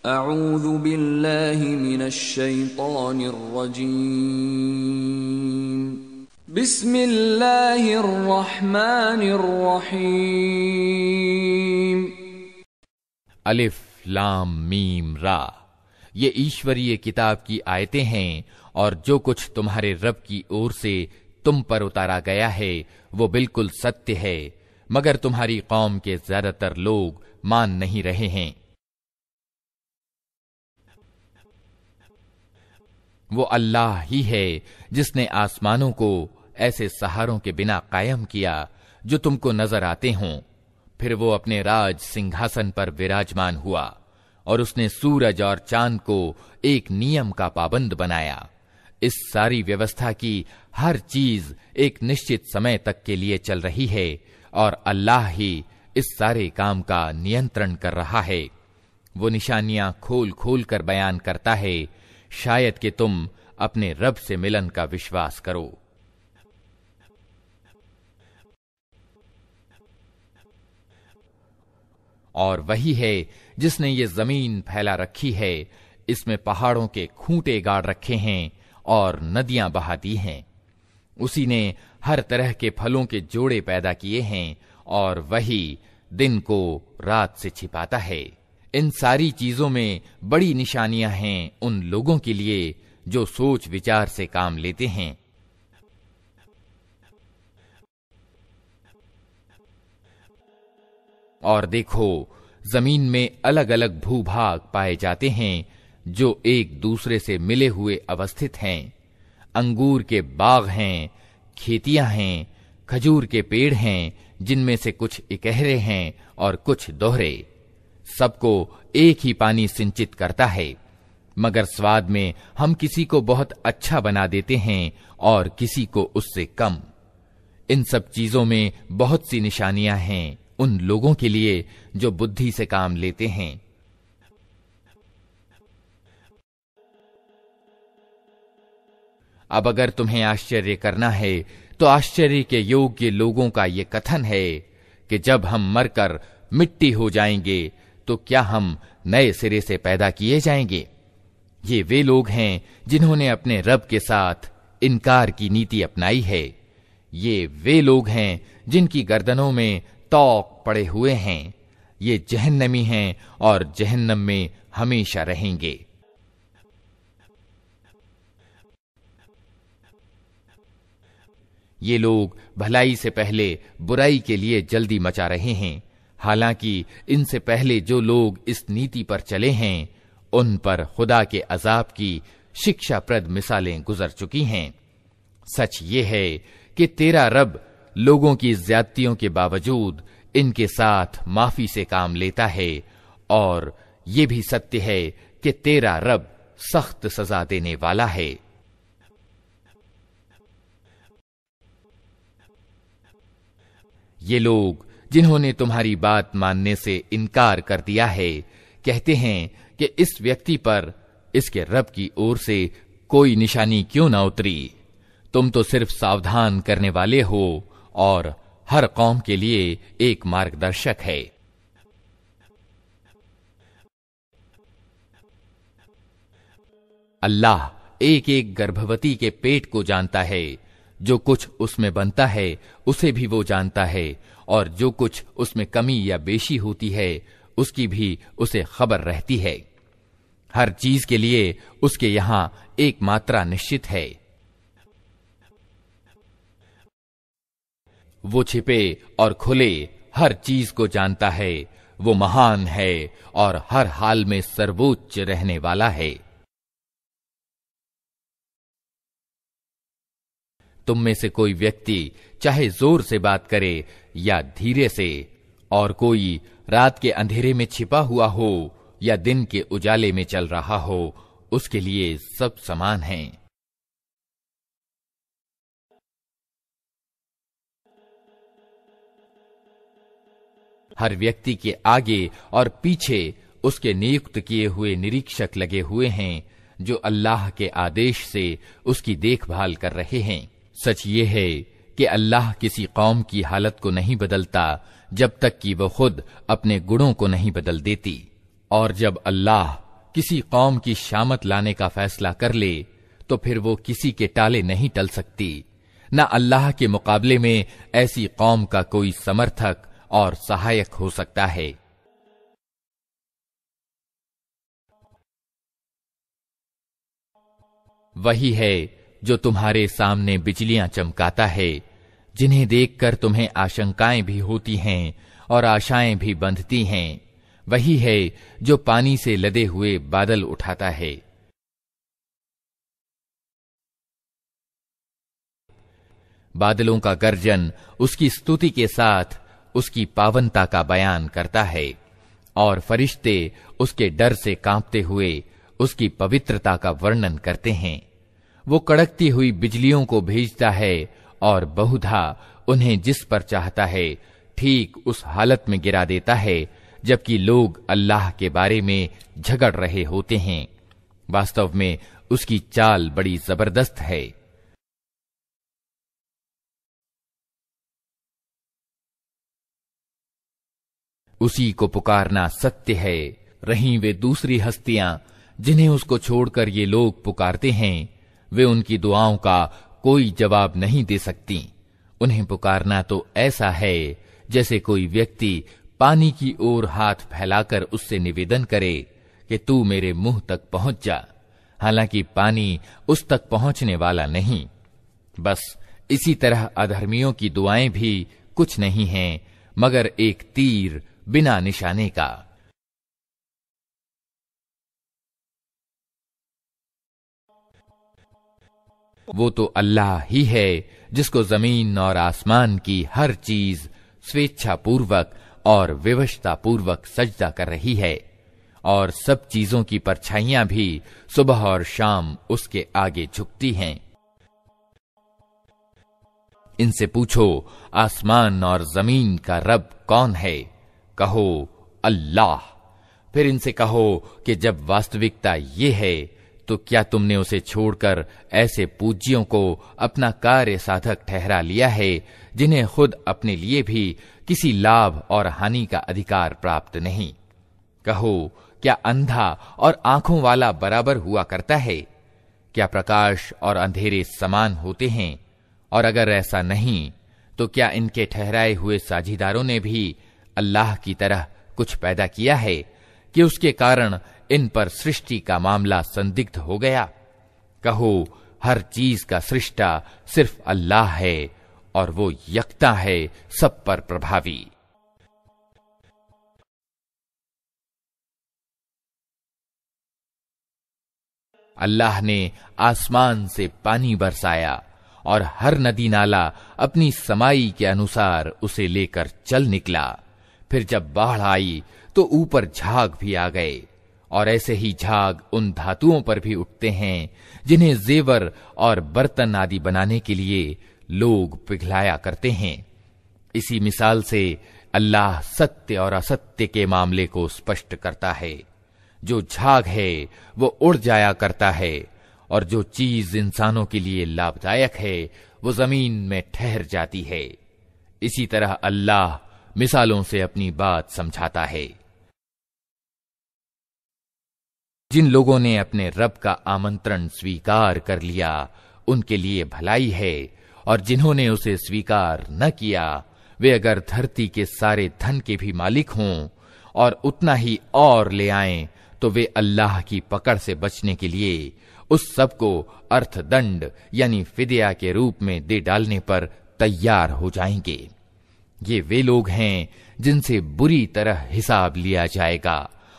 अऊज़ु बिल्लाहि मिनश शैतानिर रजीम। बिस्मिल्लाहिर रहमानिर रहीम। अलिफ लाम मीम रा। ये ईश्वरीय किताब की आयतें हैं और जो कुछ तुम्हारे रब की ओर से तुम पर उतारा गया है वो बिल्कुल सत्य है, मगर तुम्हारी कौम के ज्यादातर लोग मान नहीं रहे हैं। वो अल्लाह ही है जिसने आसमानों को ऐसे सहारों के बिना कायम किया जो तुमको नजर आते हों। फिर वो अपने राज सिंहासन पर विराजमान हुआ और उसने सूरज और चांद को एक नियम का पाबंद बनाया। इस सारी व्यवस्था की हर चीज एक निश्चित समय तक के लिए चल रही है और अल्लाह ही इस सारे काम का नियंत्रण कर रहा है। वो निशानियां खोल खोल कर बयान करता है, शायद कि तुम अपने रब से मिलन का विश्वास करो। और वही है जिसने ये जमीन फैला रखी है, इसमें पहाड़ों के खूंटे गाड़ रखे हैं और नदियां बहा दी हैं। उसी ने हर तरह के फलों के जोड़े पैदा किए हैं और वही दिन को रात से छिपाता है। इन सारी चीजों में बड़ी निशानियां हैं उन लोगों के लिए जो सोच विचार से काम लेते हैं। और देखो, जमीन में अलग अलग भूभाग पाए जाते हैं जो एक दूसरे से मिले हुए अवस्थित हैं। अंगूर के बाग हैं, खेतियां हैं, खजूर के पेड़ हैं जिनमें से कुछ इकहरे हैं और कुछ दोहरे। सबको एक ही पानी सिंचित करता है, मगर स्वाद में हम किसी को बहुत अच्छा बना देते हैं और किसी को उससे कम। इन सब चीजों में बहुत सी निशानियां हैं उन लोगों के लिए जो बुद्धि से काम लेते हैं। अब अगर तुम्हें आश्चर्य करना है तो आश्चर्य के योग्य लोगों का ये कथन है कि जब हम मरकर मिट्टी हो जाएंगे तो क्या हम नए सिरे से पैदा किए जाएंगे। ये वे लोग हैं जिन्होंने अपने रब के साथ इनकार की नीति अपनाई है। ये वे लोग हैं जिनकी गर्दनों में तौक पड़े हुए हैं। ये जहन्नमी हैं और जहन्नम में हमेशा रहेंगे। ये लोग भलाई से पहले बुराई के लिए जल्दी मचा रहे हैं, हालांकि इनसे पहले जो लोग इस नीति पर चले हैं उन पर खुदा के अजाब की शिक्षाप्रद मिसालें गुजर चुकी हैं। सच ये है कि तेरा रब लोगों की ज्यादतियों के बावजूद इनके साथ माफी से काम लेता है, और ये भी सत्य है कि तेरा रब सख्त सजा देने वाला है। ये लोग जिन्होंने तुम्हारी बात मानने से इनकार कर दिया है, कहते हैं कि इस व्यक्ति पर इसके रब की ओर से कोई निशानी क्यों ना उतरी। तुम तो सिर्फ सावधान करने वाले हो और हर कौम के लिए एक मार्गदर्शक है। अल्लाह एक एक गर्भवती के पेट को जानता है, जो कुछ उसमें बनता है उसे भी वो जानता है, और जो कुछ उसमें कमी या बेशी होती है उसकी भी उसे खबर रहती है। हर चीज के लिए उसके यहां एक मात्रा निश्चित है। वो छिपे और खुले हर चीज को जानता है। वो महान है और हर हाल में सर्वोच्च रहने वाला है। तुम में से कोई व्यक्ति चाहे जोर से बात करे या धीरे से, और कोई रात के अंधेरे में छिपा हुआ हो या दिन के उजाले में चल रहा हो, उसके लिए सब समान हैं। हर व्यक्ति के आगे और पीछे उसके नियुक्त किए हुए निरीक्षक लगे हुए हैं, जो अल्लाह के आदेश से उसकी देखभाल कर रहे हैं। सच ये है कि अल्लाह किसी कौम की हालत को नहीं बदलता जब तक कि वह खुद अपने गुणों को नहीं बदल देती। और जब अल्लाह किसी कौम की शामत लाने का फैसला कर ले तो फिर वो किसी के टाले नहीं टल सकती। न अल्लाह के मुकाबले में ऐसी कौम का कोई समर्थक और सहायक हो सकता है। वही है जो तुम्हारे सामने बिजलियां चमकाता है, जिन्हें देखकर तुम्हें आशंकाएं भी होती हैं और आशाएं भी बंधती हैं। वही है जो पानी से लदे हुए बादल उठाता है। बादलों का गर्जन उसकी स्तुति के साथ उसकी पावनता का बयान करता है और फरिश्ते उसके डर से कांपते हुए उसकी पवित्रता का वर्णन करते हैं। वो कड़कती हुई बिजलियों को भेजता है और बहुधा उन्हें जिस पर चाहता है ठीक उस हालत में गिरा देता है जबकि लोग अल्लाह के बारे में झगड़ रहे होते हैं। वास्तव में उसकी चाल बड़ी जबरदस्त है। उसी को पुकारना सत्य है। रहीं वे दूसरी हस्तियां जिन्हें उसको छोड़कर ये लोग पुकारते हैं, वे उनकी दुआओं का कोई जवाब नहीं दे सकती। उन्हें पुकारना तो ऐसा है जैसे कोई व्यक्ति पानी की ओर हाथ फैलाकर उससे निवेदन करे कि तू मेरे मुंह तक पहुंच जा, हालांकि पानी उस तक पहुंचने वाला नहीं। बस इसी तरह अधर्मियों की दुआएं भी कुछ नहीं हैं मगर एक तीर बिना निशाने का। वो तो अल्लाह ही है जिसको जमीन और आसमान की हर चीज स्वेच्छापूर्वक और विवशतापूर्वक सजदा कर रही है और सब चीजों की परछाइयां भी सुबह और शाम उसके आगे झुकती हैं। इनसे पूछो आसमान और जमीन का रब कौन है? कहो अल्लाह। फिर इनसे कहो कि जब वास्तविकता ये है तो क्या तुमने उसे छोड़कर ऐसे पूज्यों को अपना कार्य साधक ठहरा लिया है जिन्हें खुद अपने लिए भी किसी लाभ और हानि का अधिकार प्राप्त नहीं? कहो क्या अंधा और आंखों वाला बराबर हुआ करता है? क्या प्रकाश और अंधेरे समान होते हैं? और अगर ऐसा नहीं तो क्या इनके ठहराए हुए साझीदारों ने भी अल्लाह की तरह कुछ पैदा किया है कि उसके कारण इन पर सृष्टि का मामला संदिग्ध हो गया? कहो हर चीज का सृष्टा सिर्फ अल्लाह है और वो यकता है, सब पर प्रभावी। अल्लाह ने आसमान से पानी बरसाया और हर नदी नाला अपनी समाई के अनुसार उसे लेकर चल निकला। फिर जब बाढ़ आई तो ऊपर झाग भी आ गए और ऐसे ही झाग उन धातुओं पर भी उठते हैं जिन्हें जेवर और बर्तन आदि बनाने के लिए लोग पिघलाया करते हैं। इसी मिसाल से अल्लाह सत्य और असत्य के मामले को स्पष्ट करता है। जो झाग है वो उड़ जाया करता है और जो चीज इंसानों के लिए लाभदायक है वो जमीन में ठहर जाती है। इसी तरह अल्लाह मिसालों से अपनी बात समझाता है। जिन लोगों ने अपने रब का आमंत्रण स्वीकार कर लिया उनके लिए भलाई है, और जिन्होंने उसे स्वीकार न किया वे अगर धरती के सारे धन के भी मालिक हों और उतना ही और ले आएं तो वे अल्लाह की पकड़ से बचने के लिए उस सब को अर्थदंड यानी फिदिया के रूप में दे डालने पर तैयार हो जाएंगे। ये वे लोग हैं जिनसे बुरी तरह हिसाब लिया जाएगा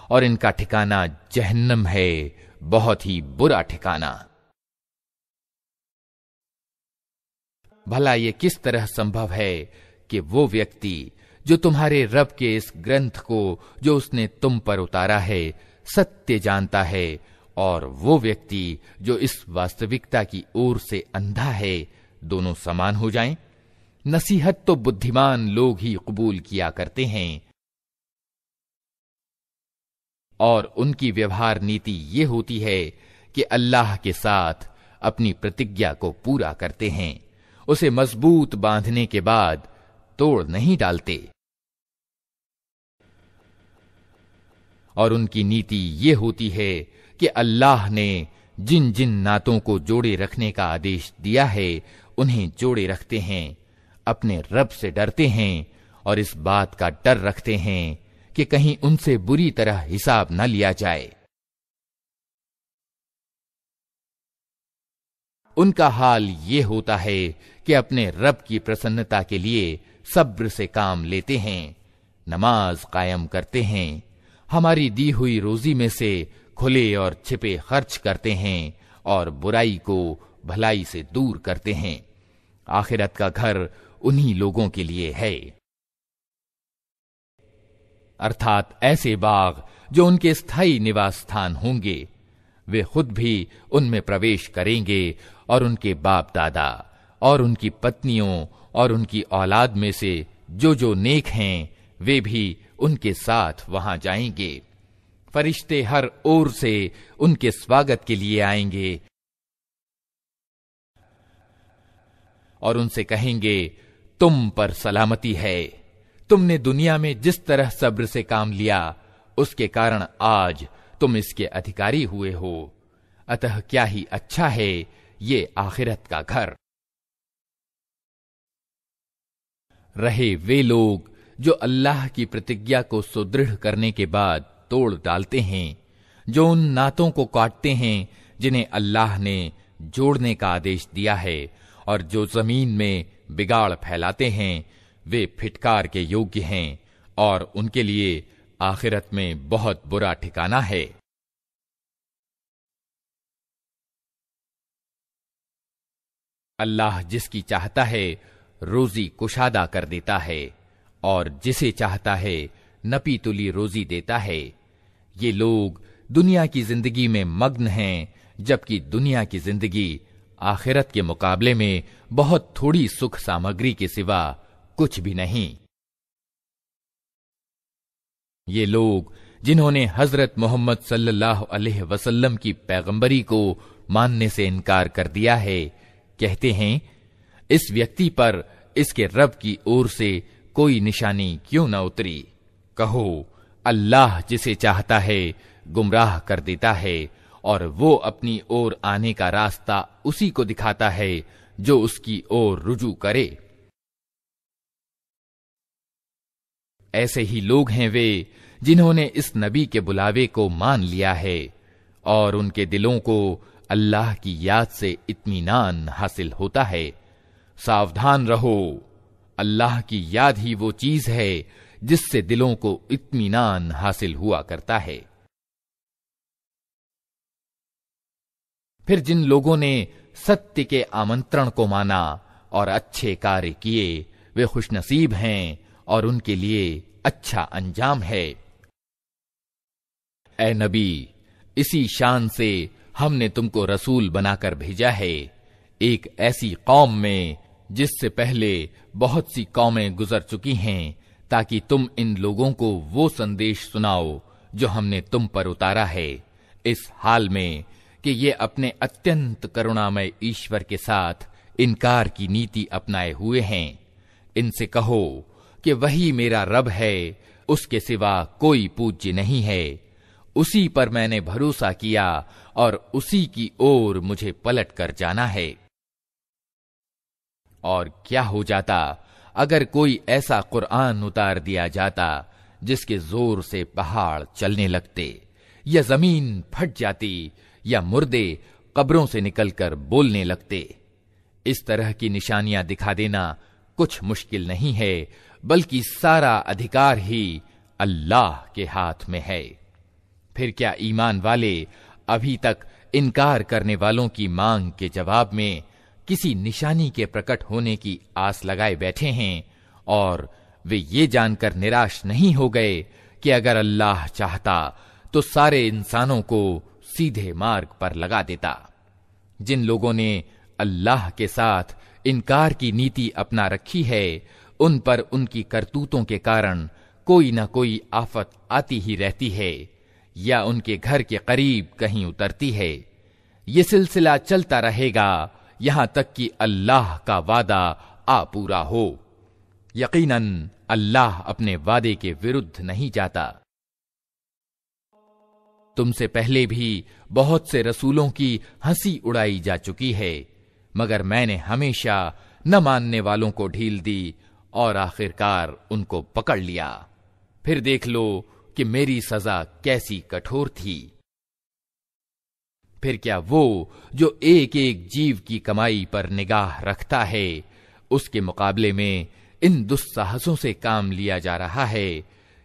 और इनका ठिकाना जहन्नम है, बहुत ही बुरा ठिकाना। भला ये किस तरह संभव है कि वो व्यक्ति जो तुम्हारे रब के इस ग्रंथ को जो उसने तुम पर उतारा है सत्य जानता है, और वो व्यक्ति जो इस वास्तविकता की ओर से अंधा है, दोनों समान हो जाएं? नसीहत तो बुद्धिमान लोग ही कबूल किया करते हैं और उनकी व्यवहार नीति ये होती है कि अल्लाह के साथ अपनी प्रतिज्ञा को पूरा करते हैं, उसे मजबूत बांधने के बाद तोड़ नहीं डालते। और उनकी नीति ये होती है कि अल्लाह ने जिन जिन नातों को जोड़े रखने का आदेश दिया है उन्हें जोड़े रखते हैं, अपने रब से डरते हैं और इस बात का डर रखते हैं कि कहीं उनसे बुरी तरह हिसाब न लिया जाए। उनका हाल ये होता है कि अपने रब की प्रसन्नता के लिए सब्र से काम लेते हैं, नमाज कायम करते हैं, हमारी दी हुई रोजी में से खुले और छिपे खर्च करते हैं और बुराई को भलाई से दूर करते हैं। आखिरत का घर उन्हीं लोगों के लिए है, अर्थात ऐसे बाग जो उनके स्थायी निवास स्थान होंगे। वे खुद भी उनमें प्रवेश करेंगे और उनके बाप दादा और उनकी पत्नियों और उनकी औलाद में से जो नेक हैं वे भी उनके साथ वहां जाएंगे। फरिश्ते हर ओर से उनके स्वागत के लिए आएंगे और उनसे कहेंगे, तुम पर सलामती है, तुमने दुनिया में जिस तरह सब्र से काम लिया उसके कारण आज तुम इसके अधिकारी हुए हो, अतः क्या ही अच्छा है ये आखिरत का घर। रहे वे लोग जो अल्लाह की प्रतिज्ञा को सुदृढ़ करने के बाद तोड़ डालते हैं, जो उन नातों को काटते हैं जिन्हें अल्लाह ने जोड़ने का आदेश दिया है, और जो जमीन में बिगाड़ फैलाते हैं, वे फिटकार के योग्य हैं और उनके लिए आखिरत में बहुत बुरा ठिकाना है। अल्लाह जिसकी चाहता है रोजी कुशादा कर देता है और जिसे चाहता है नपी तुली रोजी देता है। ये लोग दुनिया की जिंदगी में मग्न हैं, जबकि दुनिया की जिंदगी आखिरत के मुकाबले में बहुत थोड़ी सुख सामग्री के सिवा कुछ भी नहीं। ये लोग जिन्होंने हजरत मोहम्मद सल्लल्लाहु अलैहि वसल्लम की पैगंबरी को मानने से इनकार कर दिया है, कहते हैं, इस व्यक्ति पर इसके रब की ओर से कोई निशानी क्यों न उतरी। कहो, अल्लाह जिसे चाहता है गुमराह कर देता है और वो अपनी ओर आने का रास्ता उसी को दिखाता है जो उसकी ओर रुजू करे। ऐसे ही लोग हैं वे जिन्होंने इस नबी के बुलावे को मान लिया है और उनके दिलों को अल्लाह की याद से इत्मीनान हासिल होता है। सावधान रहो, अल्लाह की याद ही वो चीज है जिससे दिलों को इत्मीनान हासिल हुआ करता है। फिर जिन लोगों ने सत्य के आमंत्रण को माना और अच्छे कार्य किए, वे खुशनसीब हैं और उनके लिए अच्छा अंजाम है। ऐ नबी, इसी शान से हमने तुमको रसूल बनाकर भेजा है, एक ऐसी कौम में जिससे पहले बहुत सी कौमें गुजर चुकी हैं, ताकि तुम इन लोगों को वो संदेश सुनाओ जो हमने तुम पर उतारा है, इस हाल में कि ये अपने अत्यंत करुणामय ईश्वर के साथ इनकार की नीति अपनाए हुए हैं। इनसे कहो कि वही मेरा रब है, उसके सिवा कोई पूज्य नहीं है, उसी पर मैंने भरोसा किया और उसी की ओर मुझे पलट कर जाना है। और क्या हो जाता अगर कोई ऐसा कुरान उतार दिया जाता जिसके जोर से पहाड़ चलने लगते, या जमीन फट जाती, या मुर्दे कब्रों से निकलकर बोलने लगते। इस तरह की निशानियां दिखा देना कुछ मुश्किल नहीं है, बल्कि सारा अधिकार ही अल्लाह के हाथ में है। फिर क्या ईमान वाले अभी तक इनकार करने वालों की मांग के जवाब में किसी निशानी के प्रकट होने की आस लगाए बैठे हैं, और वे ये जानकर निराश नहीं हो गए कि अगर अल्लाह चाहता तो सारे इंसानों को सीधे मार्ग पर लगा देता। जिन लोगों ने अल्लाह के साथ इनकार की नीति अपना रखी है, उन पर उनकी करतूतों के कारण कोई न कोई आफत आती ही रहती है, या उनके घर के करीब कहीं उतरती है। ये सिलसिला चलता रहेगा यहां तक कि अल्लाह का वादा आ पूरा हो। यकीनन अल्लाह अपने वादे के विरुद्ध नहीं जाता। तुमसे पहले भी बहुत से रसूलों की हंसी उड़ाई जा चुकी है, मगर मैंने हमेशा न मानने वालों को ढील दी और आखिरकार उनको पकड़ लिया। फिर देख लो कि मेरी सजा कैसी कठोर थी। फिर क्या वो जो एक एक जीव की कमाई पर निगाह रखता है, उसके मुकाबले में इन दुस्साहसों से काम लिया जा रहा है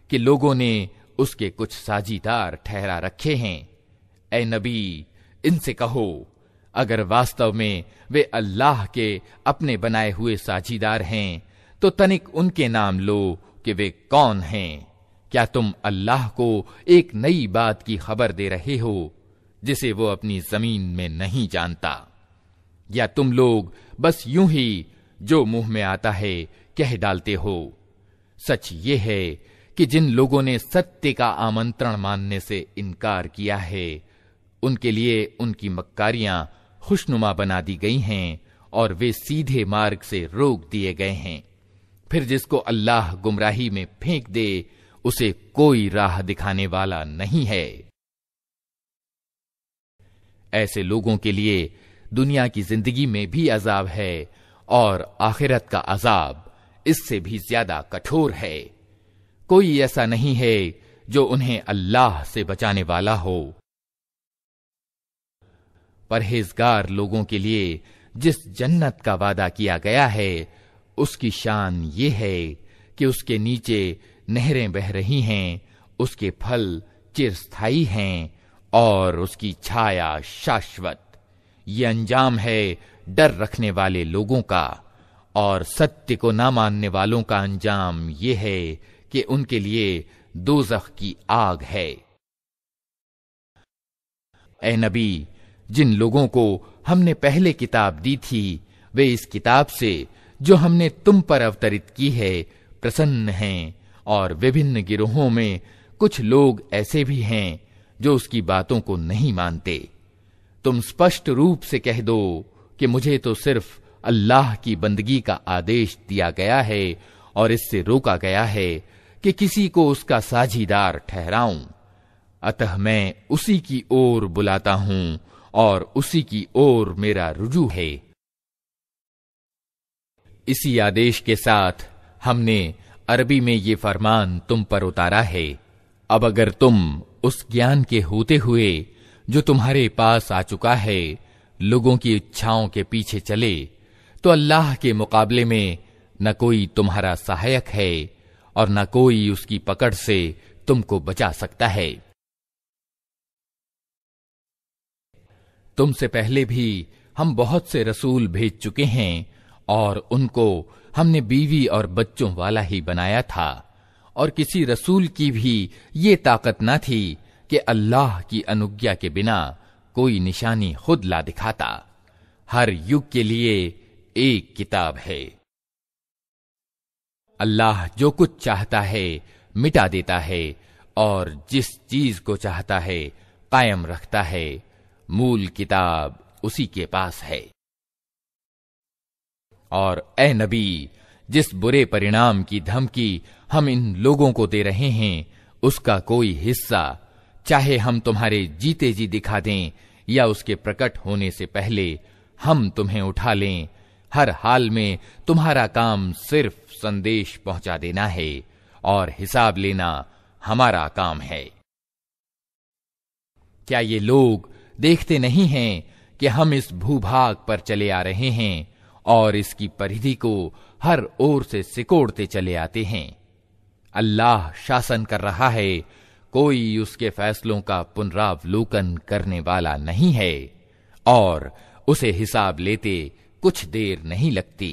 कि लोगों ने उसके कुछ साझीदार ठहरा रखे हैं। ऐ नबी, इनसे कहो, अगर वास्तव में वे अल्लाह के अपने बनाए हुए साझीदार हैं, तो तनिक उनके नाम लो कि वे कौन हैं। क्या तुम अल्लाह को एक नई बात की खबर दे रहे हो जिसे वो अपनी जमीन में नहीं जानता? या तुम लोग बस यूं ही जो मुंह में आता है कह डालते हो? सच ये है कि जिन लोगों ने सत्य का आमंत्रण मानने से इनकार किया है, उनके लिए उनकी मक्कारियां खुशनुमा बना दी गई हैं और वे सीधे मार्ग से रोक दिए गए हैं। फिर जिसको अल्लाह गुमराही में फेंक दे, उसे कोई राह दिखाने वाला नहीं है। ऐसे लोगों के लिए दुनिया की जिंदगी में भी अजाब है और आखिरत का अजाब इससे भी ज्यादा कठोर है। कोई ऐसा नहीं है जो उन्हें अल्लाह से बचाने वाला हो। परहेजगार लोगों के लिए जिस जन्नत का वादा किया गया है, उसकी शान ये है कि उसके नीचे नहरें बह रही हैं, उसके फल चिरस्थायी हैं और उसकी छाया शाश्वत। ये अंजाम है डर रखने वाले लोगों का, और सत्य को ना मानने वालों का अंजाम ये है कि उनके लिए दोज़ख की आग है। ऐ नबी, जिन लोगों को हमने पहले किताब दी थी, वे इस किताब से जो हमने तुम पर अवतरित की है प्रसन्न हैं, और विभिन्न गिरोहों में कुछ लोग ऐसे भी हैं जो उसकी बातों को नहीं मानते। तुम स्पष्ट रूप से कह दो कि मुझे तो सिर्फ अल्लाह की बंदगी का आदेश दिया गया है और इससे रोका गया है कि किसी को उसका साझीदार ठहराऊं। अतः मैं उसी की ओर बुलाता हूं और उसी की ओर मेरा रुजू है। इसी आदेश के साथ हमने अरबी में ये फरमान तुम पर उतारा है। अब अगर तुम उस ज्ञान के होते हुए जो तुम्हारे पास आ चुका है, लोगों की इच्छाओं के पीछे चले, तो अल्लाह के मुकाबले में न कोई तुम्हारा सहायक है और न कोई उसकी पकड़ से तुमको बचा सकता है। तुमसे पहले भी हम बहुत से रसूल भेज चुके हैं और उनको हमने बीवी और बच्चों वाला ही बनाया था, और किसी रसूल की भी ये ताकत न थी कि अल्लाह की अनुज्ञा के बिना कोई निशानी खुद ला दिखाता। हर युग के लिए एक किताब है। अल्लाह जो कुछ चाहता है मिटा देता है और जिस चीज को चाहता है कायम रखता है। मूल किताब उसी के पास है। और ए नबी, जिस बुरे परिणाम की धमकी हम इन लोगों को दे रहे हैं, उसका कोई हिस्सा चाहे हम तुम्हारे जीते जी दिखा दें या उसके प्रकट होने से पहले हम तुम्हें उठा लें, हर हाल में तुम्हारा काम सिर्फ संदेश पहुंचा देना है और हिसाब लेना हमारा काम है। क्या ये लोग देखते नहीं हैं कि हम इस भूभाग पर चले आ रहे हैं और इसकी परिधि को हर ओर से सिकोड़ते चले आते हैं? अल्लाह शासन कर रहा है, कोई उसके फैसलों का पुनरावलोकन करने वाला नहीं है और उसे हिसाब लेते कुछ देर नहीं लगती।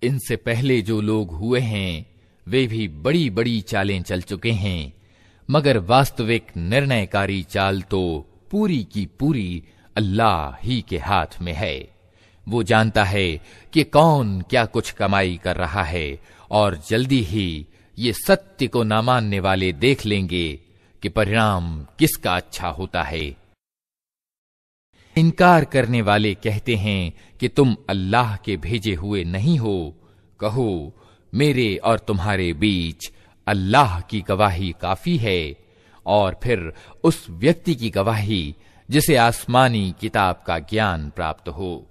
इनसे पहले जो लोग हुए हैं वे भी बड़ी बड़ी चालें चल चुके हैं, मगर वास्तविक निर्णयकारी चाल तो पूरी की पूरी अल्लाह ही के हाथ में है। वो जानता है कि कौन क्या कुछ कमाई कर रहा है और जल्दी ही ये सत्य को ना मानने वाले देख लेंगे कि परिणाम किसका अच्छा होता है। इनकार करने वाले कहते हैं कि तुम अल्लाह के भेजे हुए नहीं हो। कहो, मेरे और तुम्हारे बीच अल्लाह की गवाही काफी है और फिर उस व्यक्ति की गवाही जिसे आसमानी किताब का ज्ञान प्राप्त हो।